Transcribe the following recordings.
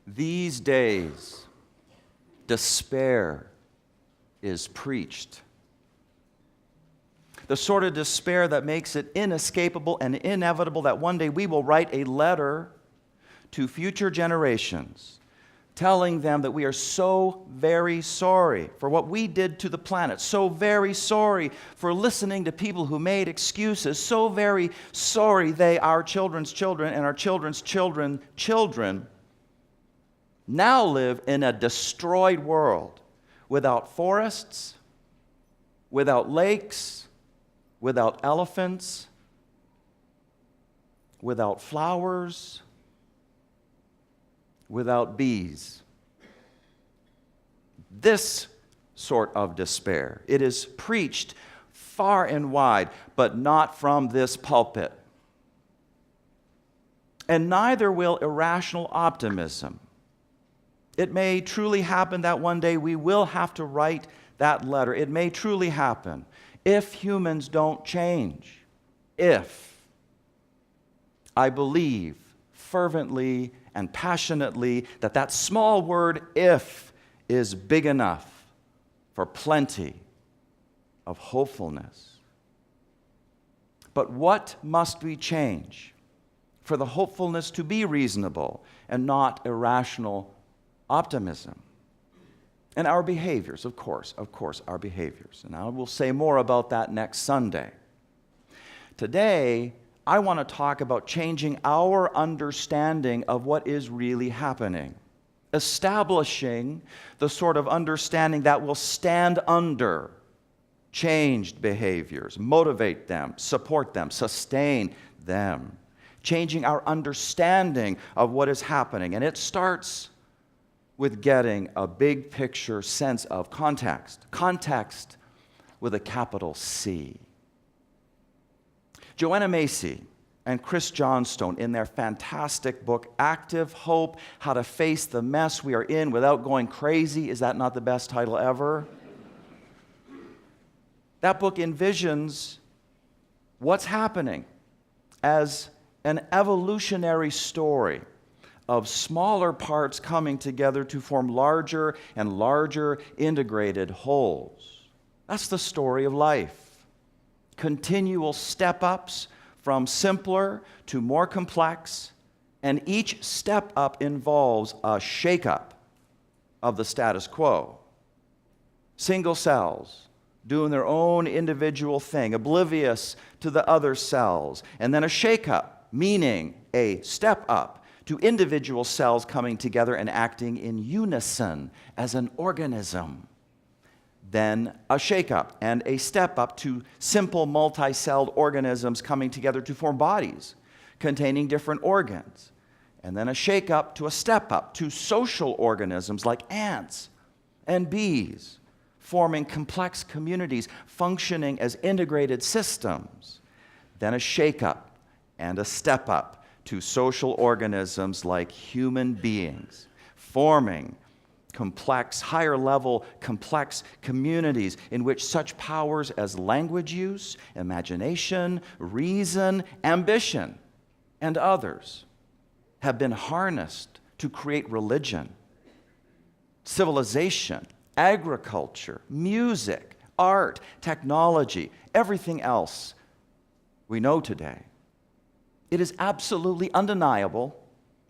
These days, despair is preached. The sort of despair that makes it inescapable and inevitable that one day we will write a letter to future generations telling them that we are so very sorry for what we did to the planet, so very sorry for listening to people who made excuses, so very sorry they, our children's children, and our children's children now live in a destroyed world without forests, without lakes, without elephants, without flowers, without bees. This sort of despair, it is preached far and wide, but not from this pulpit. And neither will irrational optimism. It may truly happen that one day we will have to write that letter. It may truly happen if humans don't change. If. I believe fervently and passionately that small word if is big enough for plenty of hopefulness. But what must we change for the hopefulness to be reasonable and not irrational optimism? And our behaviors, of course, our behaviors. And I will say more about that next Sunday. Today, I want to talk about changing our understanding of what is really happening, establishing the sort of understanding that will stand under changed behaviors, motivate them, support them, sustain them, changing our understanding of what is happening. And it starts with getting a big picture sense of context with a capital C. Joanna Macy and Chris Johnstone, in their fantastic book, Active Hope, How to Face the Mess We Are In Without Going Crazy. Is that not the best title ever? That book envisions what's happening as an evolutionary story of smaller parts coming together to form larger and larger integrated wholes. That's the story of life. Continual step-ups from simpler to more complex, and each step-up involves a shake-up of the status quo. Single cells doing their own individual thing, oblivious to the other cells, and then a shake-up, meaning a step-up to individual cells coming together and acting in unison as an organism. Then a shake-up and a step-up to simple multi-celled organisms coming together to form bodies containing different organs. And then a shake-up to a step-up to social organisms like ants and bees, forming complex communities functioning as integrated systems. Then a shake-up and a step-up to social organisms like human beings, forming complex, higher-level, complex communities in which such powers as language use, imagination, reason, ambition, and others have been harnessed to create religion, civilization, agriculture, music, art, technology, everything else we know today. It is absolutely undeniable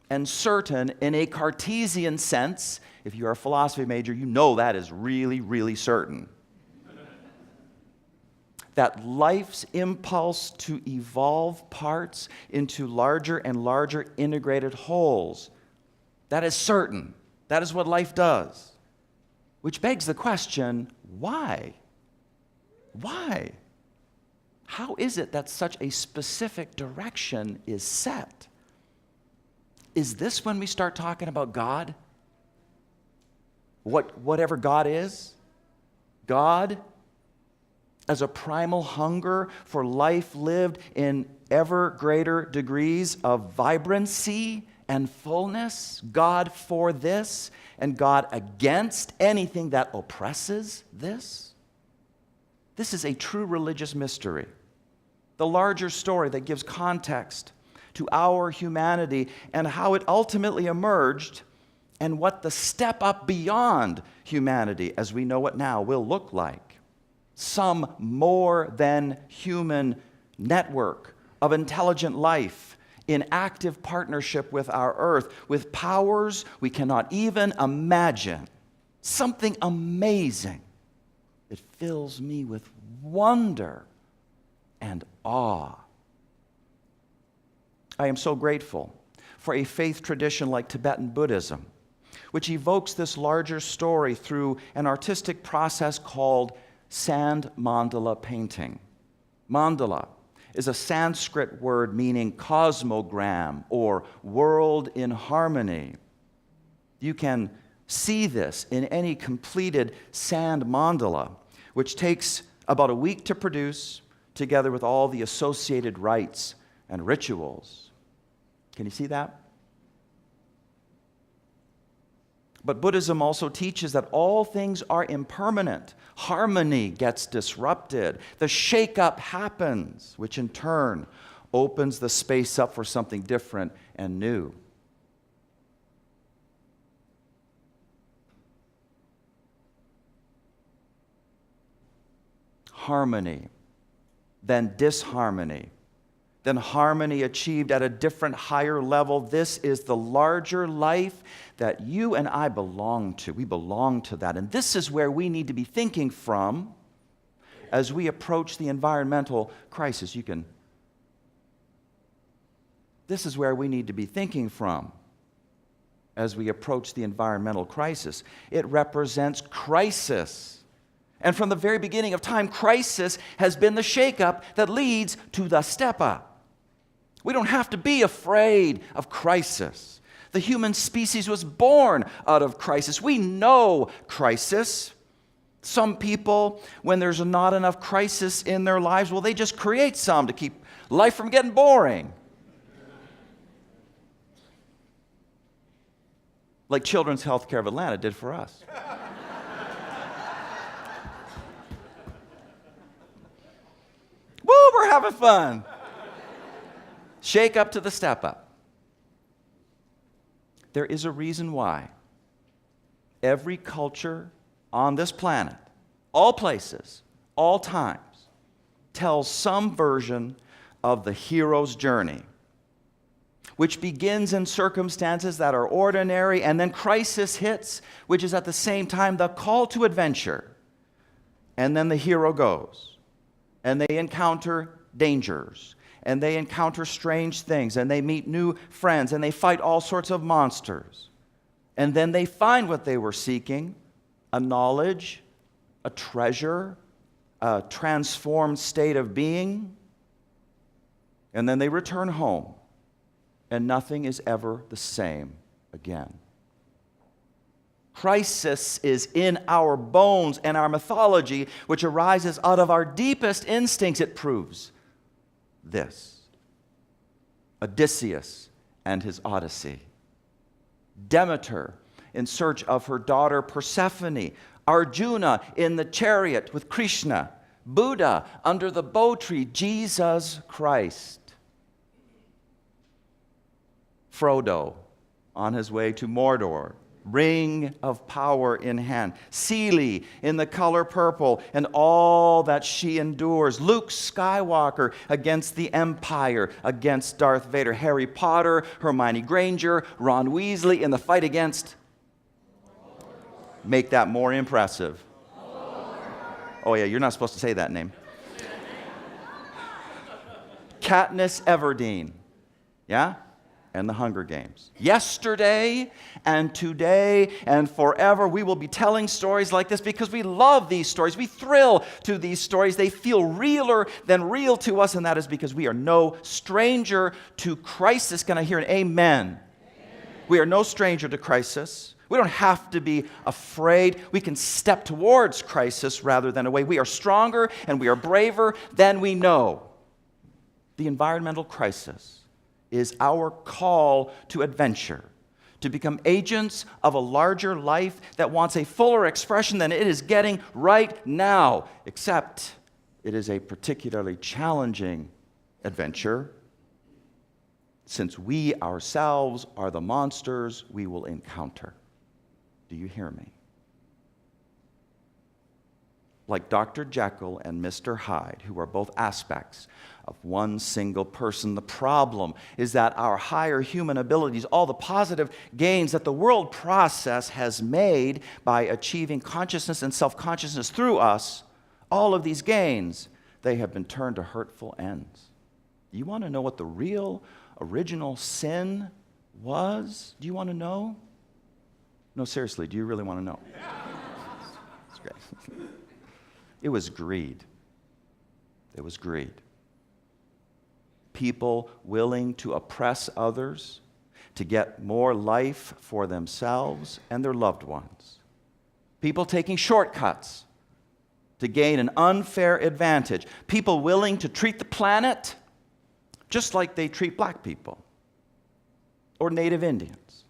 and certain in a Cartesian sense. If you're a philosophy major, you know that is really, really certain. That life's impulse to evolve parts into larger and larger integrated wholes, that is certain. That is what life does. Which begs the question, why? Why? How is it that such a specific direction is set? Is this when we start talking about God? Whatever God is? God as a primal hunger for life lived in ever greater degrees of vibrancy and fullness? God for this and God against anything that oppresses this? This is a true religious mystery. The larger story that gives context to our humanity and how it ultimately emerged and what the step up beyond humanity as we know it now will look like. Some more than human network of intelligent life in active partnership with our earth, with powers we cannot even imagine. Something amazing. It fills me with wonder and awe. I am so grateful for a faith tradition like Tibetan Buddhism, which evokes this larger story through an artistic process called sand mandala painting. Mandala is a Sanskrit word meaning cosmogram or world in harmony. You can see this in any completed sand mandala, which takes about a week to produce, together with all the associated rites and rituals. Can you see that? But Buddhism also teaches that all things are impermanent. Harmony gets disrupted. The shake-up happens, which in turn opens the space up for something different and new. Harmony, then disharmony, then harmony achieved at a different, higher level. This is the larger life that you and I belong to. We belong to that. And this is where we need to be thinking from as we approach the environmental crisis. This is where we need to be thinking from as we approach the environmental crisis. It represents crisis. And from the very beginning of time, crisis has been the shakeup that leads to the step up. We don't have to be afraid of crisis. The human species was born out of crisis. We know crisis. Some people, when there's not enough crisis in their lives, well, they just create some to keep life from getting boring. Like Children's Healthcare of Atlanta did for us. Woo, we're having fun. Shake up to the step up. There is a reason why every culture on this planet, all places, all times, tells some version of the hero's journey, which begins in circumstances that are ordinary, and then crisis hits, which is at the same time the call to adventure. And then the hero goes, and they encounter dangers, and they encounter strange things, and they meet new friends, and they fight all sorts of monsters. And then they find what they were seeking, a knowledge, a treasure, a transformed state of being. And then they return home, and nothing is ever the same again. Crisis is in our bones and our mythology, which arises out of our deepest instincts. It proves this. Odysseus and his Odyssey. Demeter in search of her daughter Persephone. Arjuna in the chariot with Krishna. Buddha under the bow tree. Jesus Christ. Frodo on his way to Mordor. Ring of power in hand. Seeley in the color purple and all that she endures. Luke Skywalker against the Empire, against Darth Vader. Harry Potter, Hermione Granger, Ron Weasley in the fight against... Make that more impressive. Oh yeah, you're not supposed to say that name. Katniss Everdeen. Yeah? And the Hunger Games. Yesterday and today and forever, we will be telling stories like this because we love these stories. We thrill to these stories. They feel realer than real to us, and that is because we are no stranger to crisis. Can I hear an amen? We are no stranger to crisis. We don't have to be afraid. We can step towards crisis rather than away. We are stronger and we are braver than we know. The environmental crisis is our call to adventure, to become agents of a larger life that wants a fuller expression than it is getting right now, except it is a particularly challenging adventure, since we ourselves are the monsters we will encounter. Do you hear me? Like Dr. Jekyll and Mr. Hyde, who are both aspects of one single person. The problem is that our higher human abilities, all the positive gains that the world process has made by achieving consciousness and self-consciousness through us, all of these gains, they have been turned to hurtful ends. You want to know what the real original sin was? Do you want to know? No, seriously, do you really want to know? That's great. It was greed. It was greed. People willing to oppress others to get more life for themselves and their loved ones. People taking shortcuts to gain an unfair advantage. People willing to treat the planet just like they treat black people, or Native Indians,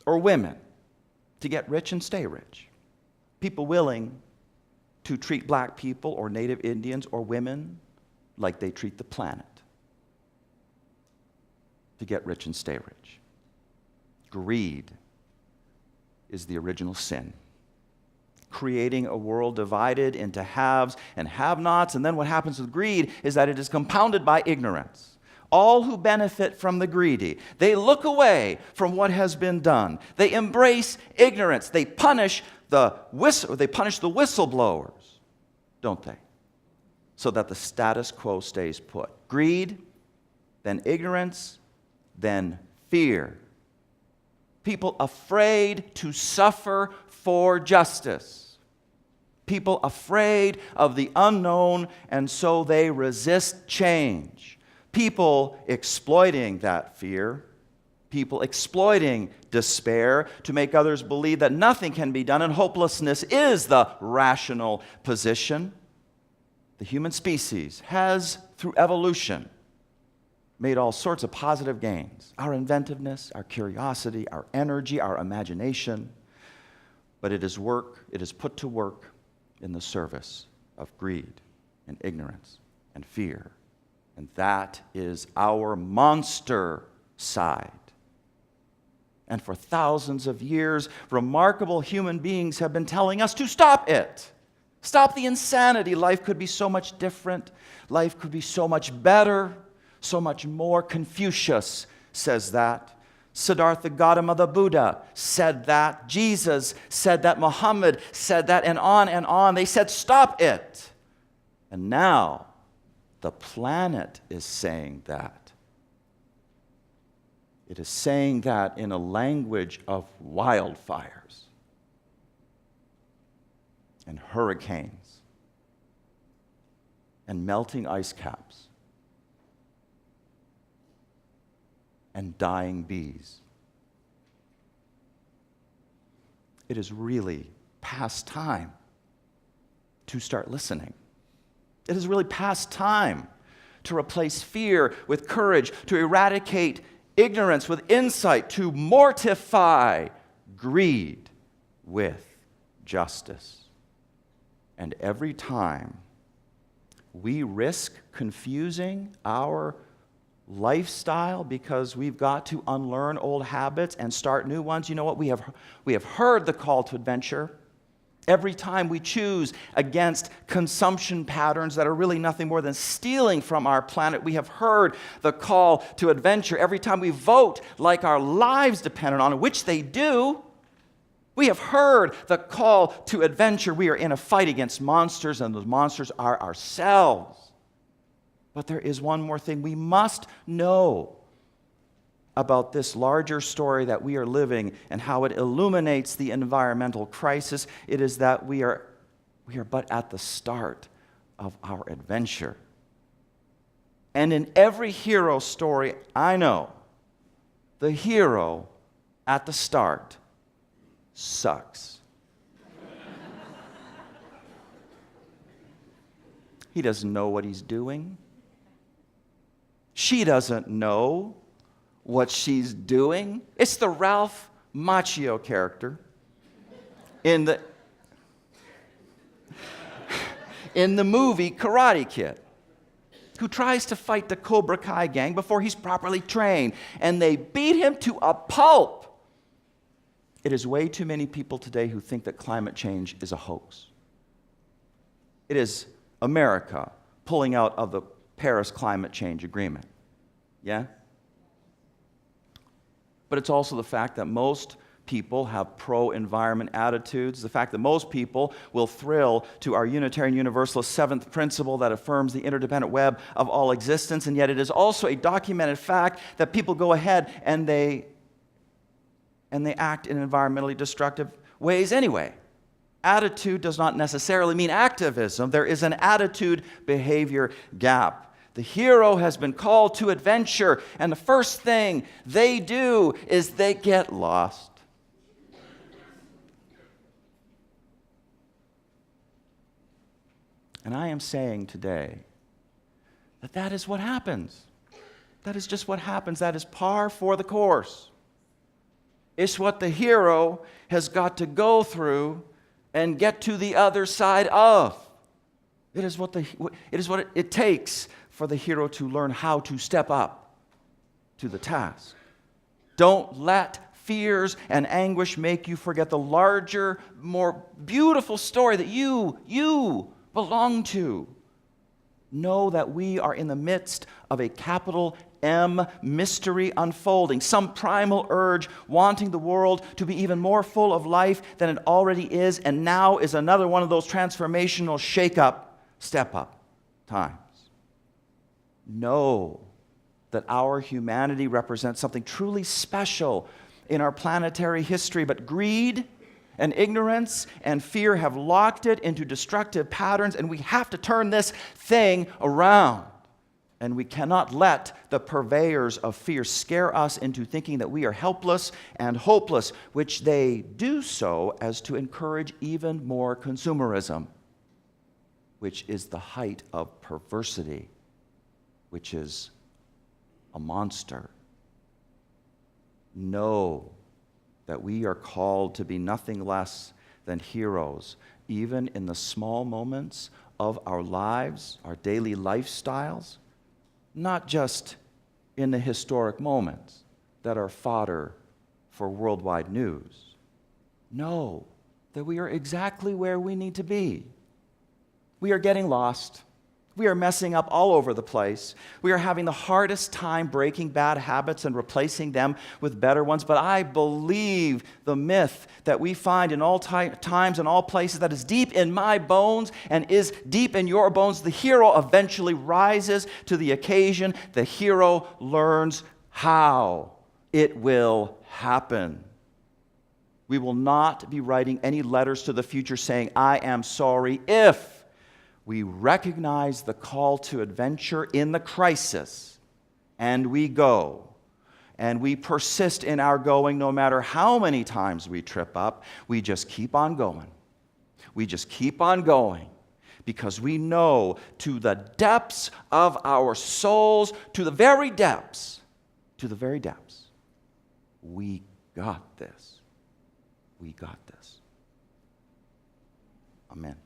or women, to get rich and stay rich. People willing to treat black people or Native Indians or women like they treat the planet, to get rich and stay rich. Greed is the original sin, creating a world divided into haves and have-nots. And then what happens with greed is that it is compounded by ignorance. All who benefit from the greedy, they look away from what has been done. They embrace ignorance. They punish the whistleblowers, don't they? So that the status quo stays put. Greed, then ignorance, then fear. People afraid to suffer for justice. People afraid of the unknown, and so they resist change. People exploiting that fear, people exploiting despair to make others believe that nothing can be done and hopelessness is the rational position. The human species has, through evolution, made all sorts of positive gains. Our inventiveness, our curiosity, our energy, our imagination. But it is put to work in the service of greed and ignorance and fear. And that is our monster side. And for thousands of years, remarkable human beings have been telling us to stop it. Stop the insanity. Life could be so much different. Life could be so much better, so much more. Confucius says that. Siddhartha Gautama, the Buddha, said that. Jesus said that. Muhammad said that, and on and on. They said, stop it. And now, the planet is saying that. It is saying that in a language of wildfires and hurricanes and melting ice caps and dying bees. It is really past time to start listening. It is really past time to replace fear with courage, to eradicate ignorance with insight, to mortify greed with justice. And every time we risk confusing our lifestyle because we've got to unlearn old habits and start new ones, you know what? We have heard the call to adventure. Every time we choose against consumption patterns that are really nothing more than stealing from our planet, we have heard the call to adventure. Every time we vote like our lives depend on it, which they do, we have heard the call to adventure. We are in a fight against monsters, and those monsters are ourselves. But there is one more thing we must know about this larger story that we are living and how it illuminates the environmental crisis. It is that we are but at the start of our adventure. And in every hero story I know, the hero at the start sucks. He doesn't know what he's doing. She doesn't know what she's doing. It's the Ralph Macchio character in the movie Karate Kid, who tries to fight the Cobra Kai gang before he's properly trained, and they beat him to a pulp. It is way too many people today who think that climate change is a hoax. It is America pulling out of the Paris Climate Change Agreement. Yeah? But it's also the fact that most people have pro-environment attitudes, the fact that most people will thrill to our Unitarian Universalist seventh principle that affirms the interdependent web of all existence, and yet it is also a documented fact that people go ahead and they act in environmentally destructive ways anyway. Attitude does not necessarily mean activism. There is an attitude-behavior gap. The hero has been called to adventure, and the first thing they do is they get lost. And I am saying today that that is what happens. That is just what happens. That is par for the course. It's what the hero has got to go through and get to the other side of. It is what it takes for the hero to learn how to step up to the task. Don't let fears and anguish make you forget the larger, more beautiful story that you belong to. Know that we are in the midst of a capital M mystery unfolding, some primal urge wanting the world to be even more full of life than it already is, and now is another one of those transformational shake-up, step-up times. Know that our humanity represents something truly special in our planetary history, but greed and ignorance and fear have locked it into destructive patterns, and we have to turn this thing around. And we cannot let the purveyors of fear scare us into thinking that we are helpless and hopeless, which they do so as to encourage even more consumerism, which is the height of perversity, which is a monster. Know that we are called to be nothing less than heroes, even in the small moments of our lives, our daily lifestyles, not just in the historic moments that are fodder for worldwide news. Know that we are exactly where we need to be. We are getting lost. We are messing up all over the place. We are having the hardest time breaking bad habits and replacing them with better ones. But I believe the myth that we find in all times and all places that is deep in my bones and is deep in your bones. The hero eventually rises to the occasion. The hero learns how it will happen. We will not be writing any letters to the future saying, I am sorry, if we recognize the call to adventure in the crisis, and we go, and we persist in our going no matter how many times we trip up. We just keep on going. We just keep on going because we know to the depths of our souls, to the very depths, we got this. We got this. Amen.